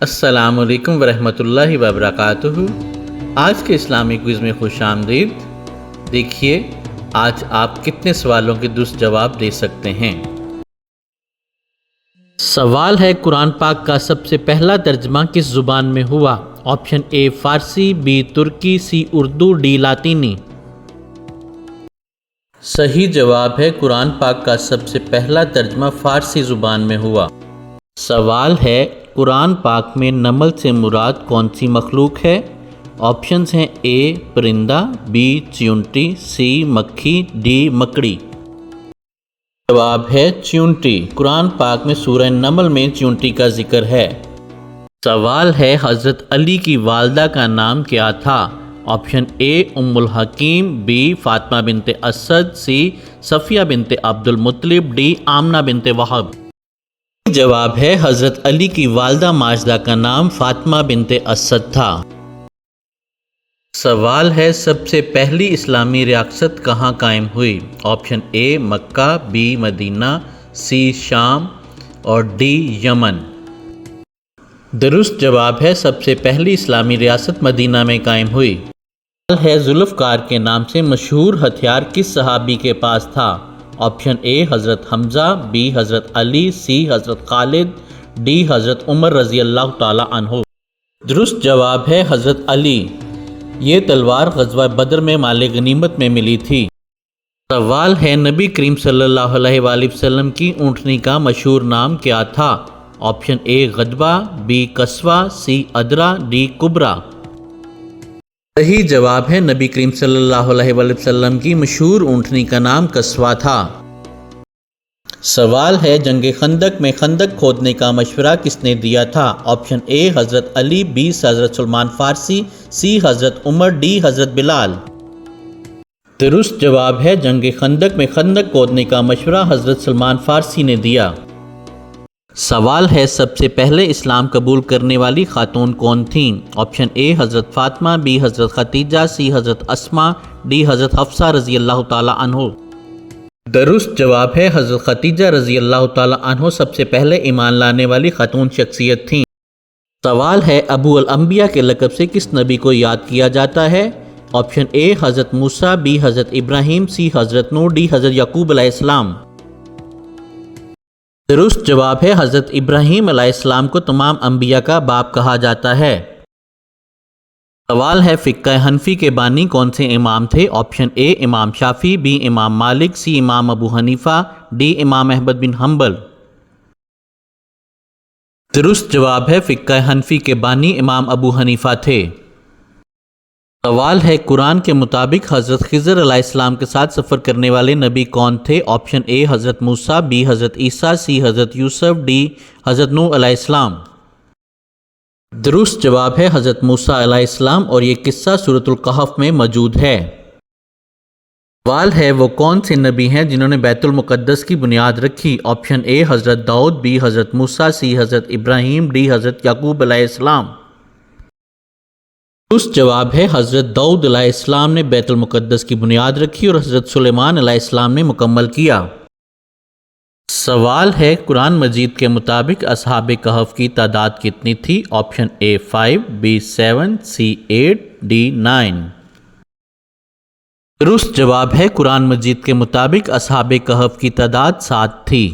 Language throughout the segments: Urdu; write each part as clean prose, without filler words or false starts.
السلام علیکم ورحمۃ اللہ وبرکاتہ۔ آج کے اسلامی کوئز میں خوش آمدید۔ دیکھیے آج آپ کتنے سوالوں کے درست جواب دے سکتے ہیں۔ سوال ہے، قرآن پاک کا سب سے پہلا ترجمہ کس زبان میں ہوا؟ آپشن اے فارسی، بی ترکی، سی اردو، ڈی لاطینی۔ صحیح جواب ہے، قرآن پاک کا سب سے پہلا ترجمہ فارسی زبان میں ہوا۔ سوال ہے، قرآن پاک میں نمل سے مراد کون سی مخلوق ہے؟ آپشنز ہیں اے پرندہ، بی چیونٹی، سی مکھی، ڈی مکڑی۔ جواب ہے چیونٹی۔ قرآن پاک میں سورہ نمل میں چیونٹی کا ذکر ہے۔ سوال ہے، حضرت علی کی والدہ کا نام کیا تھا؟ آپشن اے ام الحکیم، بی فاطمہ بنت اسد، سی صفیہ بنت عبد المطلب، ڈی آمنہ بنت وہب۔ جواب ہے، حضرت علی کی والدہ ماجدہ کا نام فاطمہ بنت اسد تھا۔ سوال ہے، سب سے پہلی اسلامی ریاست کہاں قائم ہوئی؟ آپشن اے مکہ، بی مدینہ، سی شام اور ڈی یمن۔ درست جواب ہے، سب سے پہلی اسلامی ریاست مدینہ میں قائم ہوئی۔ سوال ہے، ذوالفقار کے نام سے مشہور ہتھیار کس صحابی کے پاس تھا؟ آپشن اے حضرت حمزہ، بی حضرت علی، سی حضرت خالد، ڈی حضرت عمر رضی اللہ تعالی عنہ۔ درست جواب ہے حضرت علی۔ یہ تلوار غزوہ بدر میں مال غنیمت میں ملی تھی۔ سوال ہے، نبی کریم صلی اللہ علیہ وآلہ وسلم کی اونٹنی کا مشہور نام کیا تھا؟ آپشن اے غدبہ، بی قصوہ، سی ادرا، ڈی کبرا۔ صحیح جواب ہے، نبی کریم صلی اللہ علیہ وآلہ وسلم کی مشہور اونٹنی کا نام قصوہ تھا۔ سوال ہے، جنگ خندق میں خندق کھودنے کا مشورہ کس نے دیا تھا؟ آپشن اے حضرت علی، بی حضرت سلمان فارسی، سی حضرت عمر، ڈی حضرت بلال۔ درست جواب ہے، جنگ خندق میں خندق کھودنے کا مشورہ حضرت سلمان فارسی نے دیا۔ سوال ہے، سب سے پہلے اسلام قبول کرنے والی خاتون کون تھیں؟ آپشن اے حضرت فاطمہ، بی حضرت ختیجہ، سی حضرت اسما، ڈی حضرت حفصہ رضی اللہ تعالی عنہ۔ درست جواب ہے، حضرت ختیجہ رضی اللہ تعالی عنہ سب سے پہلے ایمان لانے والی خاتون شخصیت تھیں۔ سوال ہے، ابو الانبیاء کے لقب سے کس نبی کو یاد کیا جاتا ہے؟ آپشن اے حضرت موسیٰ، بی حضرت ابراہیم، سی حضرت نوح، ڈی حضرت یعقوب علیہ السلام۔ درست جواب ہے، حضرت ابراہیم علیہ السلام کو تمام انبیاء کا باپ کہا جاتا ہے۔ سوال ہے، فقہ حنفی کے بانی کون سے امام تھے؟ آپشن اے امام شافعی، بی امام مالک، سی امام ابو حنیفہ، ڈی امام احمد بن حنبل۔ درست جواب ہے، فقہ حنفی کے بانی امام ابو حنیفہ تھے۔ سوال ہے، قرآن کے مطابق حضرت خضر علیہ السلام کے ساتھ سفر کرنے والے نبی کون تھے؟ آپشن اے حضرت موسیٰ، بی حضرت عیسیٰ، سی حضرت یوسف، ڈی حضرت نوح علیہ السلام۔ درست جواب ہے، حضرت موسیٰ علیہ السلام، اور یہ قصہ سورۃ الکہف میں موجود ہے۔ سوال ہے، وہ کون سے نبی ہیں جنہوں نے بیت المقدس کی بنیاد رکھی؟ آپشن اے حضرت داؤد، بی حضرت موسیٰ، سی حضرت ابراہیم، ڈی حضرت یعقوب علیہ السلام۔ درست جواب ہے، حضرت داؤد علیہ السلام نے بیت المقدس کی بنیاد رکھی اور حضرت سلیمان علیہ السلام نے مکمل کیا۔ سوال ہے، قرآن مجید کے مطابق اصحاب کہف کی تعداد کتنی تھی؟ Option A 5، B 7، C 8، D 9۔ درست جواب ہے، قرآن مجید کے مطابق اصحاب کہف کی تعداد 7 تھی۔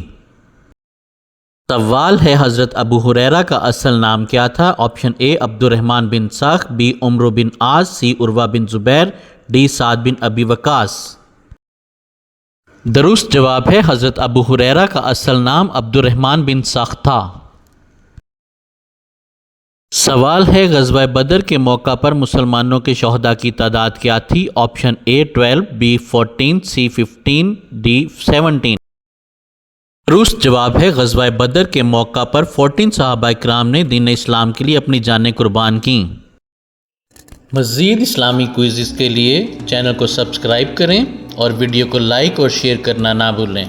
سوال ہے، حضرت ابو ہریرہ کا اصل نام کیا تھا؟ آپشن اے عبد الرحمن بن سخ، be Amr bin عاص، C Urwa bin Zubair, D سعد بن ابی وقاص۔ درست جواب ہے، حضرت ابو ہریرہ کا اصل نام عبد الرحمن بن سخ تھا۔ سوال ہے، غزوہ بدر کے موقع پر مسلمانوں کے شہداء کی تعداد کیا تھی؟ Option A 12، B 14، C 15، D 17۔ درست جواب ہے، غزوہ بدر کے موقع پر 14 صحابہ کرام نے دین اسلام کے لیے اپنی جانیں قربان کیں۔ مزید اسلامی کوئزز کے لیے چینل کو سبسکرائب کریں اور ویڈیو کو لائک اور شیئر کرنا نہ بھولیں۔